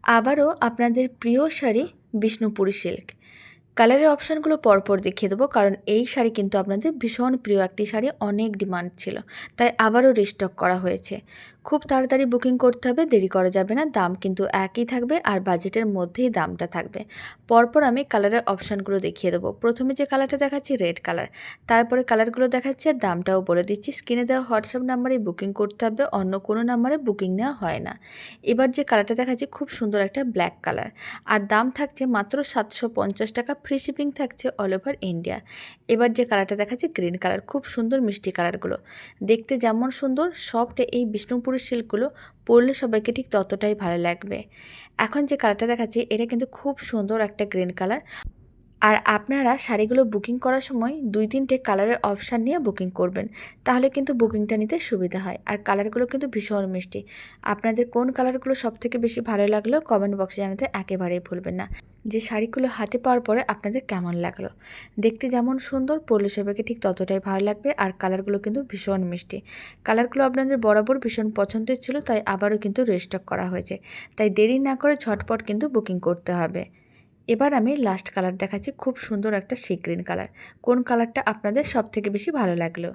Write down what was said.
আবারও আপনাদের প্রিয় শাড়ি বিষ্ণুপুরি সিল্ক। কালারের অপশানগুলো পরপর দেখিয়ে দেবো, কারণ এই শাড়ি কিন্তু আপনাদের ভীষণ প্রিয় একটি শাড়ি, অনেক ডিমান্ড ছিল, তাই আবারও রিস্টক করা হয়েছে। খুব তাড়াতাড়ি বুকিং করতে হবে, দেরি করা যাবে না। দাম কিন্তু একই থাকবে আর বাজেটের মধ্যেই দামটা থাকবে। পরপর আমি কালারের অপশানগুলো দেখিয়ে দেবো। প্রথমে যে কালারটা দেখাচ্ছি রেড কালার, তারপরে কালারগুলো দেখাচ্ছি আর দামটাও বলে দিচ্ছি। স্ক্রিনে দেওয়া হোয়াটসঅ্যাপ নাম্বারে বুকিং করতে হবে, অন্য কোনো নাম্বারে বুকিং নেওয়া হয় না। এবার যে কালারটা দেখাচ্ছি খুব সুন্দর একটা ব্ল্যাক কালার, আর দাম থাকছে মাত্র 750 টাকা, ফ্রি শিপিং থাকছে অল ওভার ইন্ডিয়া। এবার যে কালারটা দেখাচ্ছি গ্রিন কালার, খুব সুন্দর মিষ্টি কালারগুলো, দেখতে যেমন সুন্দর সফট, এই বিষ্ণুপুরের সিল্কগুলো পরলে সবাইকে ঠিক ততটাই ভালো লাগবে। এখন যে কালারটা দেখাচ্ছি এটা কিন্তু খুব সুন্দর একটা গ্রিন কালার। আর আপনারা শাড়িগুলো বুকিং করার সময় 2-3টে কালারের অপশান নিয়ে বুকিং করবেন, তাহলে কিন্তু বুকিংটা নিতে সুবিধা হয়। আর কালারগুলো কিন্তু ভীষণ মিষ্টি। আপনাদের কোন কালারগুলো সবথেকে বেশি ভালো লাগলো কমেন্ট বক্সে জানাতে একেবারেই ভুলবেন না। যে শাড়িগুলো হাতে পাওয়ার পরে আপনাদের কেমন লাগলো, দেখতে যেমন সুন্দর পরলে সবাইকে ঠিক ততটাই ভালো লাগবে। আর কালারগুলো কিন্তু ভীষণ মিষ্টি। কালারগুলো আপনাদের বরাবর ভীষণ পছন্দের ছিল, তাই আবারও কিন্তু রিস্টক করা হয়েছে। তাই দেরি না করে ঝটপট কিন্তু বুকিং করতে হবে। এবার আমি লাস্ট কালার দেখাচ্ছি, খুব সুন্দর একটা সি গ্রিন কালার। কোন কালারটা আপনাদের সবথেকে বেশি ভালো লাগলো?